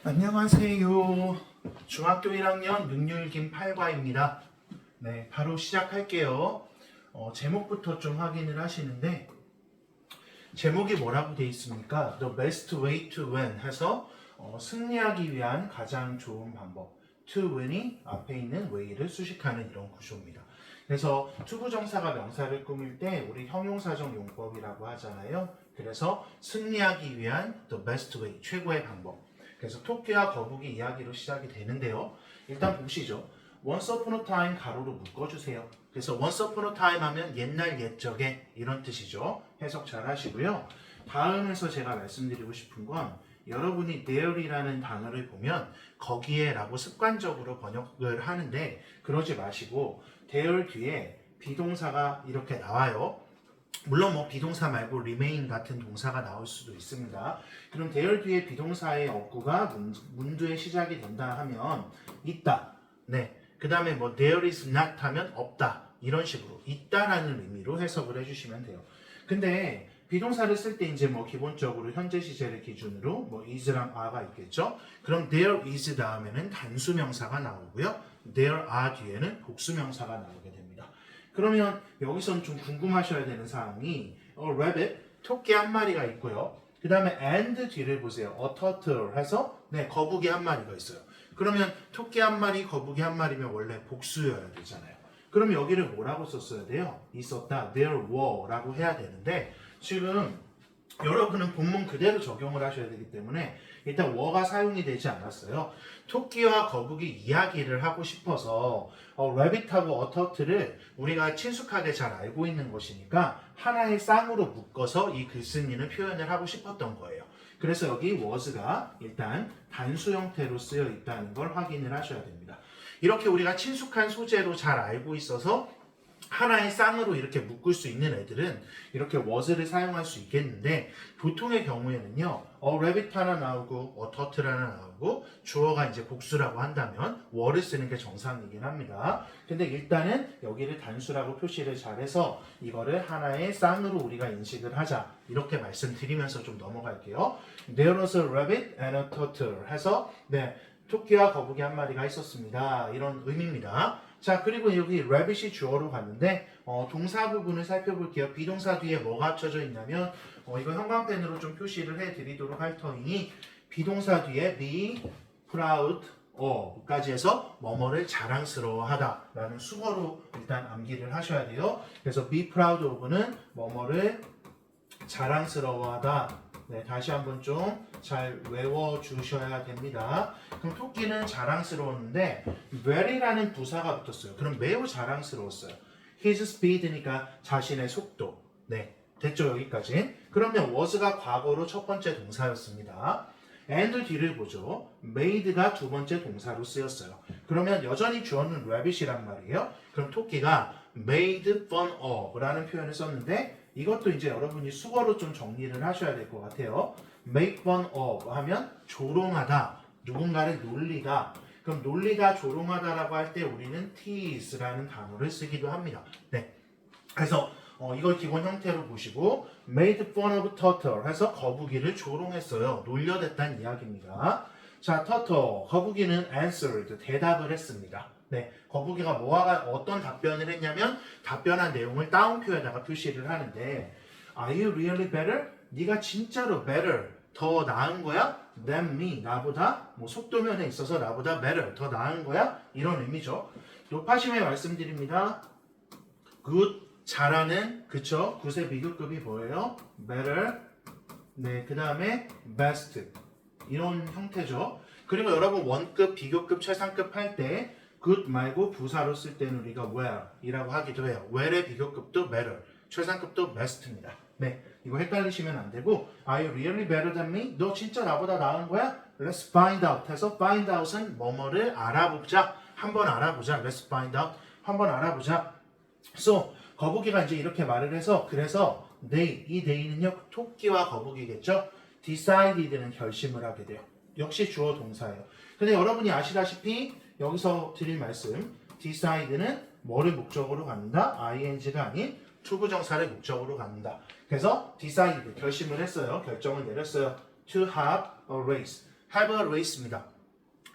안녕하세요. 중학교 1학년 능률김 8과입니다. 네, 바로 시작할게요. 제목부터 좀 확인을 하시는데 제목이 뭐라고 되어 있습니까? The best way to win 해서 승리하기 위한 가장 좋은 방법. to win이 앞에 있는 way를 수식하는 이런 구조입니다. 그래서 투부정사가 명사를 꾸밀 때 우리 형용사적 용법이라고 하잖아요. 그래서 승리하기 위한 the best way, 최고의 방법. 그래서 토끼와 거북이 이야기로 시작이 되는데요. 일단 보시죠. Once upon a time 가로로 묶어주세요. 그래서 once upon a time 하면 옛날 옛적에 이런 뜻이죠. 해석 잘 하시고요. 다음에서 제가 말씀드리고 싶은 건 여러분이 there이라는 단어를 보면 거기에 라고 습관적으로 번역을 하는데 그러지 마시고 there 뒤에 비동사가 이렇게 나와요. 물론 뭐 비동사 말고 remain 같은 동사가 나올 수도 있습니다. 그럼 there 뒤에 비동사의 어구가 문두에 시작이 된다 하면 있다. 네. 그 다음에 뭐 there is not 하면 없다. 이런 식으로 있다라는 의미로 해석을 해주시면 돼요. 근데 비동사를 쓸 때 이제 뭐 기본적으로 현재 시제를 기준으로 뭐 is랑 are가 있겠죠. 그럼 there is 다음에는 단수 명사가 나오고요. there are 뒤에는 복수 명사가 나오게 됩니다. 그러면 여기서는 좀 궁금하셔야 되는 사항이 rabbit, 토끼 한 마리가 있고요. 그 다음에 and 뒤를 보세요. a turtle 해서 네, 거북이 한 마리가 있어요. 그러면 토끼 한 마리, 거북이 한 마리면 원래 복수여야 되잖아요. 그럼 여기를 뭐라고 썼어야 돼요? 있었다, there were 라고 해야 되는데 지금 여러분은 본문 그대로 적용을 하셔야 되기 때문에 일단 were가 사용이 되지 않았어요. 토끼와 거북이 이야기를 하고 싶어서 rabbit하고 a turtle를 우리가 친숙하게 잘 알고 있는 것이니까 하나의 쌍으로 묶어서 이 글쓴이는 표현을 하고 싶었던 거예요. 그래서 여기 was가 일단 단수 형태로 쓰여 있다는 걸 확인을 하셔야 됩니다. 이렇게 우리가 친숙한 소재로 잘 알고 있어서 하나의 쌍으로 이렇게 묶을 수 있는 애들은 이렇게 was를 사용할 수 있겠는데 보통의 경우에는요 rabbit 하나 나오고 a turtle 하나 나오고 주어가 이제 복수라고 한다면 were를 쓰는 게 정상이긴 합니다. 근데 일단은 여기를 단수라고 표시를 잘해서 이거를 하나의 쌍으로 우리가 인식을 하자 이렇게 말씀드리면서 좀 넘어갈게요. There was a rabbit and a turtle 해서 네, 토끼와 거북이 한 마리가 있었습니다. 이런 의미입니다. 자, 그리고 여기 rabbit이 주어로 갔는데 동사 부분을 살펴볼게요. 비동사 뒤에 뭐가 합쳐져 있냐면 이거 형광펜으로 좀 표시를 해드리도록 할 터이니 비동사 뒤에 be proud of까지 해서 뭐뭐를 자랑스러워하다 라는 수거로 일단 암기를 하셔야 돼요. 그래서 be proud of는 뭐뭐를 자랑스러워하다. 네, 다시 한번 좀 잘 외워주셔야 됩니다. 그럼 토끼는 자랑스러웠는데 very라는 부사가 붙었어요. 그럼 매우 자랑스러웠어요. His speed니까 자신의 속도. 네, 됐죠 여기까지. 그러면 was가 과거로 첫 번째 동사였습니다. and 뒤를 보죠. made가 두 번째 동사로 쓰였어요. 그러면 여전히 주어는 rabbit이란 말이에요. 그럼 토끼가 made fun of 라는 표현을 썼는데 이것도 이제 여러분이 수거로 좀 정리를 하셔야 될 것 같아요. make fun of 하면 조롱하다, 누군가를 놀리다. 그럼 놀리다, 조롱하다라고 할 때 우리는 tease라는 단어를 쓰기도 합니다. 네, 그래서 이걸 기본 형태로 보시고 made fun of turtle 해서 거북이를 조롱했어요. 놀려댔다는 이야기입니다. 자, turtle, 거북이는 answered, 대답을 했습니다. 네, 거북이가 어떤 답변을 했냐면 답변한 내용을 따옴표에다가 표시를 하는데 Are you really better? 네가 진짜로 better, 더 나은 거야? Than me, 나보다 뭐 속도면에 있어서 나보다 better, 더 나은 거야? 이런 의미죠. 높아심에 말씀드립니다. good, 잘하는, 그쵸? 굿의 비교급이 뭐예요? better, 네, 그 다음에 best 이런 형태죠. 그리고 여러분 원급, 비교급, 최상급 할 때 good 말고 부사로 쓸 때는 우리가 well 이라고 하기도 해요. well의 비교급도 better, 최상급도 best입니다. 네, 이거 헷갈리시면 안 되고 Are you really better than me? 너 진짜 나보다 나은 거야? Let's find out 해서 find out은 뭐뭐를 알아보자. 한번 알아보자. Let's find out. 한번 알아보자. So, 거북이가 이제 이렇게 말을 해서 그래서 they, 이 they는요 토끼와 거북이겠죠? decided는 결심을 하게 돼요. 역시 주어 동사예요. 근데 여러분이 아시다시피 여기서 드릴 말씀 decide는 뭐를 목적으로 갖는다? ing가 아닌 투부정사를 목적으로 갖는다. 그래서 decide 결심을 했어요. 결정을 내렸어요. to have a race have a race입니다.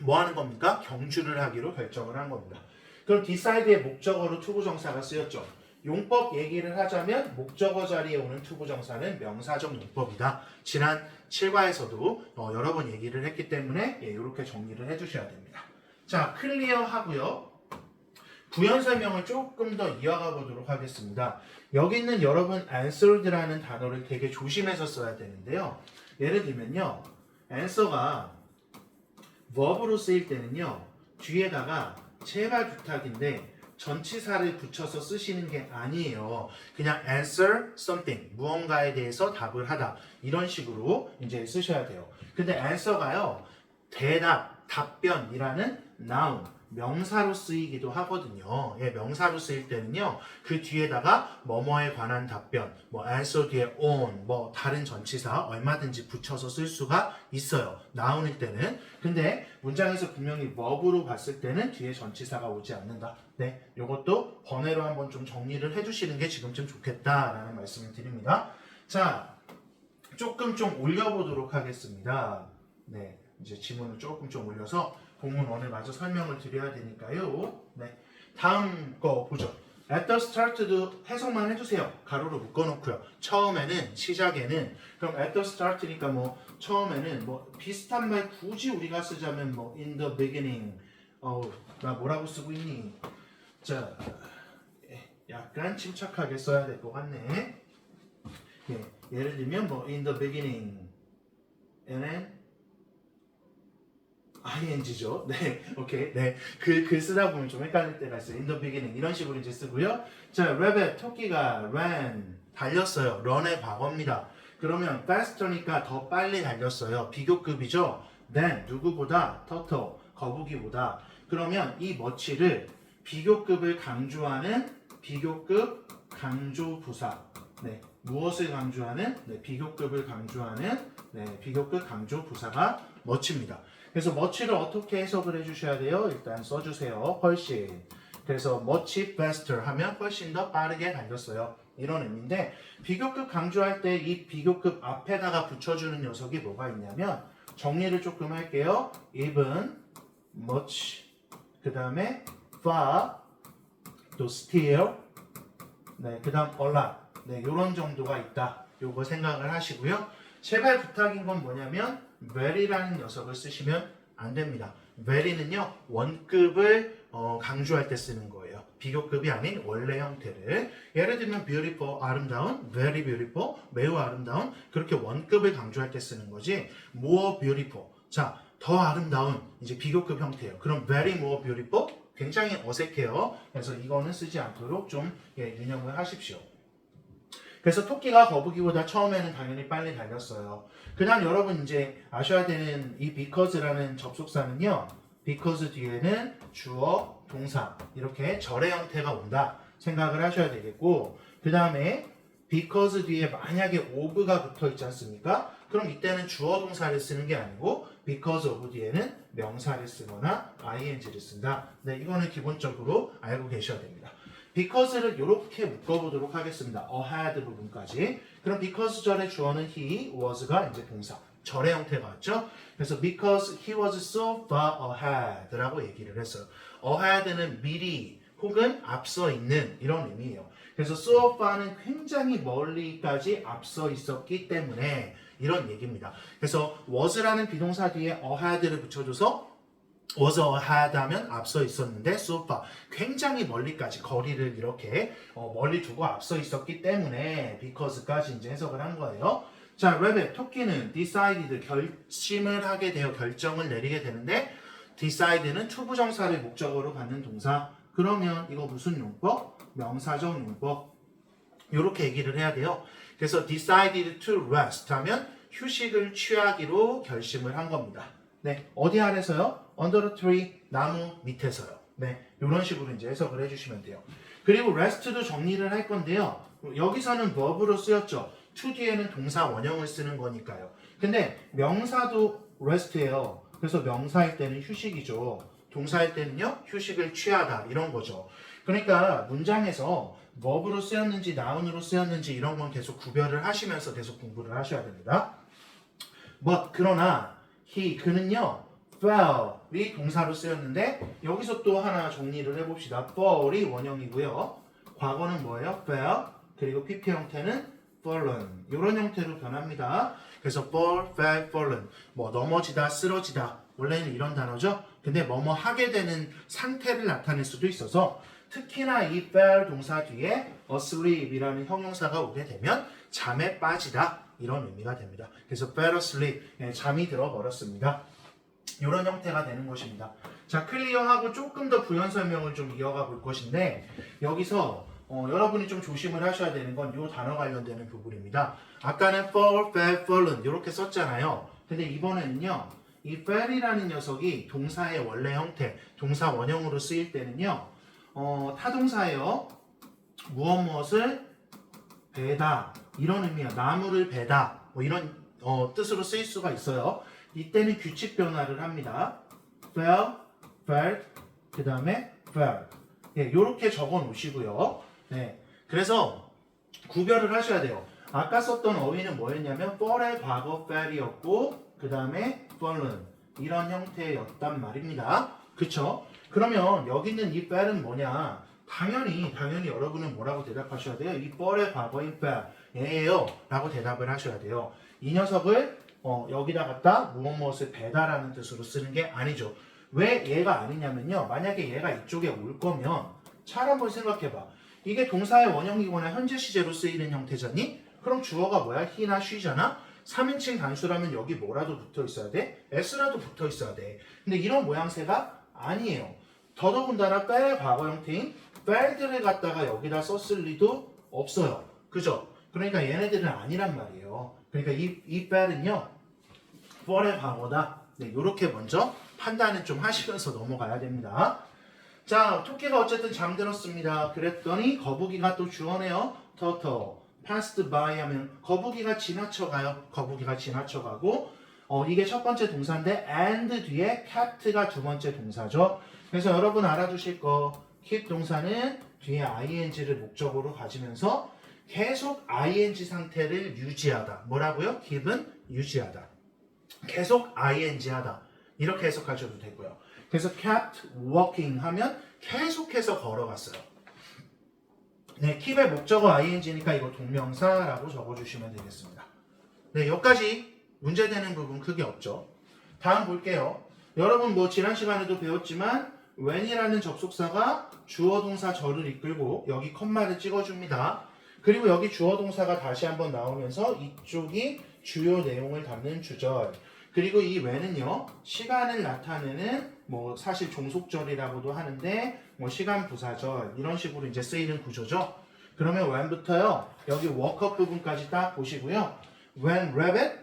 뭐 하는 겁니까? 경주를 하기로 결정을 한 겁니다. 그럼 decide의 목적어로 투부정사가 쓰였죠. 용법 얘기를 하자면 목적어 자리에 오는 투부정사는 명사적 용법이다. 지난 7과에서도 여러 번 얘기를 했기 때문에 이렇게 정리를 해주셔야 됩니다. 자, 클리어 하고요. 부연 설명을 조금 더 이어가 보도록 하겠습니다. 여기 있는 여러분 answered라는 단어를 되게 조심해서 써야 되는데요. 예를 들면요. answer가 verb로 쓰일 때는요. 뒤에다가 제발 부탁인데 전치사를 붙여서 쓰시는 게 아니에요. 그냥 answer something, 무언가에 대해서 답을 하다. 이런 식으로 이제 쓰셔야 돼요. 근데 answer가요. 대답, 답변이라는 noun, 명사로 쓰이기도 하거든요. 명사로 쓰일 때는요. 그 뒤에다가 뭐뭐에 관한 답변, 뭐 answer 뒤에 on, 뭐 다른 전치사 얼마든지 붙여서 쓸 수가 있어요. noun일 때는. 근데 문장에서 분명히 verб로 봤을 때는 뒤에 전치사가 오지 않는다. 네, 이것도 번외로 한번 좀 정리를 해주시는 게 지금쯤 좋겠다라는 말씀을 드립니다. 자, 조금 좀 올려보도록 하겠습니다. 네, 이제 지문을 조금 좀 올려서 본문 1을 마저 설명을 드려야 되니까요. 네, 다음 거 보죠. At the start도 해석만 해주세요. 가로로 묶어놓고요. 처음에는, 시작에는. 그럼 at the start니까 뭐 처음에는 뭐 비슷한 말 굳이 우리가 쓰자면 뭐 in the beginning. 나 뭐라고 쓰고 있니? 자, 약간 침착하게 써야 될 것 같네. 예를 들면 뭐 in the beginning, and then ing죠. 네, 오케이. 네, 글 쓰다 보면 좀 헷갈릴 때가 있어요. In the beginning 이런 식으로 이제 쓰고요. 자, rabbit 토끼가 ran 달렸어요. run의 과거입니다. 그러면 faster니까 더 빨리 달렸어요. 비교급이죠. then 누구보다 turtle 거북이보다. 그러면 이 much를 비교급을 강조하는 비교급 강조 부사. 네, 무엇을 강조하는? 네, 비교급을 강조하는 비교급 강조 부사가 much입니다. 그래서 much를 어떻게 해석을 해주셔야 돼요? 일단 써주세요. 훨씬. 그래서 much faster 하면 훨씬 더 빠르게 달렸어요. 이런 의미인데 비교급 강조할 때 이 비교급 앞에다가 붙여주는 녀석이 뭐가 있냐면 정리를 조금 할게요. even, much, 그 다음에 far, 또 still, 네, 그 다음 a lot. 네, 이런 정도가 있다. 요거 생각을 하시고요. 제발 부탁인 건 뭐냐면 very라는 녀석을 쓰시면 안 됩니다. very는요 원급을 강조할 때 쓰는 거예요. 비교급이 아닌 원래 형태를. 예를 들면 beautiful 아름다운, very beautiful 매우 아름다운 그렇게 원급을 강조할 때 쓰는 거지. more beautiful 자 더 아름다운 이제 비교급 형태예요. 그럼 very more beautiful 굉장히 어색해요. 그래서 이거는 쓰지 않도록 좀 유념을 하십시오. 그래서 토끼가 거북이보다 처음에는 당연히 빨리 달렸어요. 그 다음 여러분 이제 아셔야 되는 이 because라는 접속사는요. because 뒤에는 주어, 동사 이렇게 절의 형태가 온다 생각을 하셔야 되겠고 그 다음에 because 뒤에 만약에 of가 붙어 있지 않습니까? 그럼 이때는 주어 동사를 쓰는 게 아니고 because of 뒤에는 명사를 쓰거나 ing를 쓴다. 네, 이거는 기본적으로 알고 계셔야 됩니다. because를 이렇게 묶어보도록 하겠습니다. ahead 부분까지. 그럼 because 절의 주어는 he, was가 이제 동사. 절의 형태가 왔죠? 그래서 because he was so far ahead 라고 얘기를 했어요. ahead는 미리 혹은 앞서 있는 이런 의미예요. 그래서 so far는 굉장히 멀리까지 앞서 있었기 때문에 이런 얘기입니다. 그래서 was라는 비동사 뒤에 ahead를 붙여줘서 was ahead 하면 앞서 있었는데 so far 굉장히 멀리까지 거리를 이렇게 멀리 두고 앞서 있었기 때문에 because까지 이제 해석을 한 거예요. 자, rabbit 토끼는 decided 결심을 하게 되어 결정을 내리게 되는데 decide는 투부정사를 목적어로 갖는 동사. 그러면 이거 무슨 용법? 명사적 용법. 이렇게 얘기를 해야 돼요. 그래서 decided to rest 하면 휴식을 취하기로 결심을 한 겁니다. 네, 어디 아래서요? under the tree, 나무 밑에서요. 네, 이런 식으로 이제 해석을 해주시면 돼요. 그리고 rest도 정리를 할 건데요. 여기서는 verb로 쓰였죠. to 뒤에는 동사 원형을 쓰는 거니까요. 근데 명사도 rest예요. 그래서 명사일 때는 휴식이죠. 동사일 때는요, 휴식을 취하다 이런 거죠. 그러니까 문장에서 verb로 쓰였는지 noun으로 쓰였는지 이런 건 계속 구별을 하시면서 계속 공부를 하셔야 됩니다. 그러나 그는요 fell이 동사로 쓰였는데 여기서 또 하나 정리를 해봅시다. fall이 원형이고요. 과거는 뭐예요? fell. 그리고 PP 형태는 fallen. 이런 형태로 변합니다. 그래서 fall, fell, fallen. 뭐 넘어지다, 쓰러지다. 원래는 이런 단어죠. 근데 뭐뭐 하게 되는 상태를 나타낼 수도 있어서 특히나 이 fell 동사 뒤에 asleep이라는 형용사가 오게 되면 잠에 빠지다. 이런 의미가 됩니다. 그래서 fell asleep. 잠이 들어버렸습니다. 이런 형태가 되는 것입니다. 자, 클리어하고 조금 더 부연 설명을 좀 이어가 볼 것인데 여기서 여러분이 좀 조심을 하셔야 되는 건 이 단어 관련되는 부분입니다. 아까는 fall, fell, fallen 이렇게 썼잖아요. 근데 이번에는요. 이 fell이라는 녀석이 동사의 원래 형태, 동사 원형으로 쓰일 때는요. 타동사예요. 무엇을 베다 이런 의미야. 나무를 베다 뭐 이런 뜻으로 쓰일 수가 있어요. 이때는 규칙 변화를 합니다. fell, felt, 그 다음에 fell. 예, 이렇게 적어 놓으시고요. 네, 그래서 구별을 하셔야 돼요. 아까 썼던 어휘는 뭐였냐면 fall의 과거 fell이었고 그 다음에 fallen 이런 형태였단 말입니다. 그쵸? 그러면 여기 있는 이 fell은 뭐냐? 당연히 여러분은 뭐라고 대답하셔야 돼요? 이 fall의 과거인 fell 얘예요 라고 대답을 하셔야 돼요. 이 녀석을 여기다 갖다 무엇을 베다라는 뜻으로 쓰는 게 아니죠. 왜 얘가 아니냐면요. 만약에 얘가 이쪽에 올 거면 잘 한번 생각해봐. 이게 동사의 원형이거나 현재 시제로 쓰이는 형태잖니? 그럼 주어가 뭐야? he나 she잖아? 3인칭 단수라면 여기 뭐라도 붙어 있어야 돼? s라도 붙어 있어야 돼. 근데 이런 모양새가 아니에요. 더더군다나 fell의 과거 형태인 felled를 갖다가 여기다 썼을 리도 없어요. 그죠? 그러니까 얘네들은 아니란 말이에요. 그러니까 이 fell은요. fall의 과거다. 네, 이렇게 먼저 판단을 좀 하시면서 넘어가야 됩니다. 자, 토끼가 어쨌든 잠들었습니다. 그랬더니 거북이가 또 주어네요. turtle. passed by 하면 거북이가 지나쳐가요. 거북이가 지나쳐가고 이게 첫 번째 동사인데 and 뒤에 kept가 두 번째 동사죠. 그래서 여러분 알아두실 거 keep 동사는 뒤에 ing를 목적으로 가지면서 계속 ing 상태를 유지하다. 뭐라고요? keep은 유지하다. 계속 ing 하다. 이렇게 해석하셔도 되고요. 그래서 kept walking 하면 계속해서 걸어갔어요. 네, keep의 목적어 ing니까 이거 동명사라고 적어주시면 되겠습니다. 네, 여기까지 문제되는 부분 크게 없죠. 다음 볼게요. 여러분 뭐 지난 시간에도 배웠지만 when이라는 접속사가 주어 동사 절을 이끌고 여기 컴마를 찍어줍니다. 그리고 여기 주어 동사가 다시 한번 나오면서 이쪽이 주요 내용을 담는 주절. 그리고 이 when은요 시간을 나타내는 뭐 사실 종속절이라고도 하는데 뭐 시간 부사절 이런 식으로 이제 쓰이는 구조죠. 그러면 when부터요 여기 walk up 부분까지 딱 보시고요. when rabbit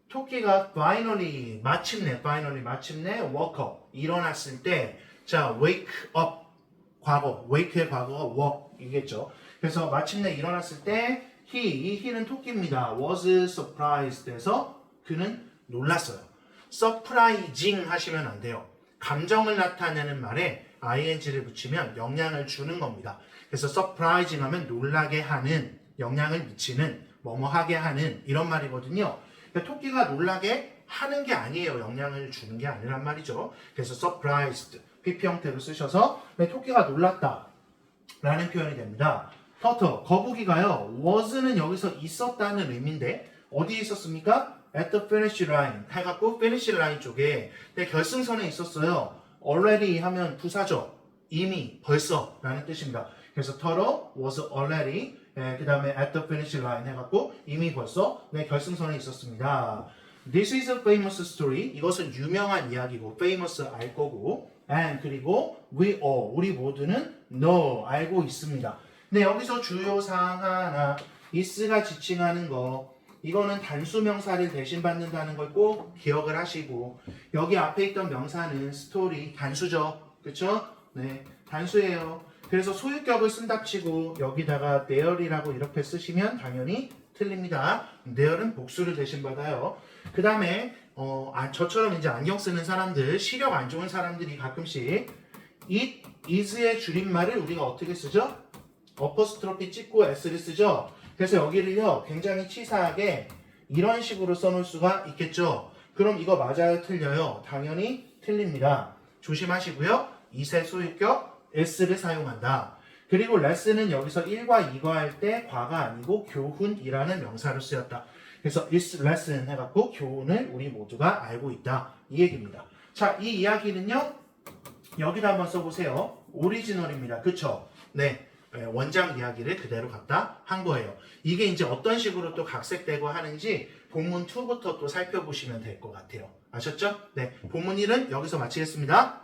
토끼가 finally 마침내 walk up 일어났을 때 자 wake up 과거 wake의 과거가 walk이겠죠. 그래서 마침내 일어났을 때 이 he는 토끼입니다. was surprised 해서 그는 놀랐어요. surprising 하시면 안 돼요. 감정을 나타내는 말에 ing를 붙이면 영향을 주는 겁니다. 그래서 surprising 하면 놀라게 하는, 영향을 미치는, 뭐뭐하게 하는 이런 말이거든요. 그러니까 토끼가 놀라게 하는 게 아니에요. 영향을 주는 게 아니란 말이죠. 그래서 surprised, PP 형태로 쓰셔서 토끼가 놀랐다 라는 표현이 됩니다. turtle, 거북이가요. was는 여기서 있었다는 의미인데 어디에 있었습니까? at the finish line 해갖고 finish line 쪽에 결승선에 있었어요. already 하면 부사죠. 이미, 벌써 라는 뜻입니다. 그래서 turtle was already 그 다음에 at the finish line 해갖고 이미 벌써 결승선에 있었습니다. This is a famous story. 이것은 유명한 이야기고 famous 알 거고 and 그리고 we all 우리 모두는 know 알고 있습니다. 근데 여기서 주요 사항 하나 is가 지칭하는 거 이거는 단수 명사를 대신 받는다는 걸 꼭 기억을 하시고 여기 앞에 있던 명사는 story 단수죠. 그쵸? 네, 단수예요. 그래서 소유격을 쓴답치고 여기다가 there이라고 이렇게 쓰시면 당연히 틀립니다. there는 복수를 대신 받아요. 그 다음에 저처럼 이제 안경 쓰는 사람들, 시력 안 좋은 사람들이 가끔씩 it is의 줄임말을 우리가 어떻게 쓰죠? 어퍼스트로피 찍고 s를 쓰죠. 그래서 여기를요 굉장히 치사하게 이런 식으로 써놓을 수가 있겠죠. 그럼 이거 맞아요? 틀려요? 당연히 틀립니다. 조심하시고요. 이세 소유격 s를 사용한다. 그리고 레슨은 여기서 1과 2과 할 때 과가 아니고 교훈이라는 명사로 쓰였다. 그래서 is lesson 해갖고 교훈을 우리 모두가 알고 있다. 이 얘기입니다. 자, 이 이야기는요. 여기다 한번 써보세요. 오리지널입니다. 그쵸? 네. 원장 이야기를 그대로 갖다 한 거예요. 이게 이제 어떤 식으로 또 각색되고 하는지 본문 2부터 또 살펴보시면 될 것 같아요. 아셨죠? 네. 본문 1은 여기서 마치겠습니다.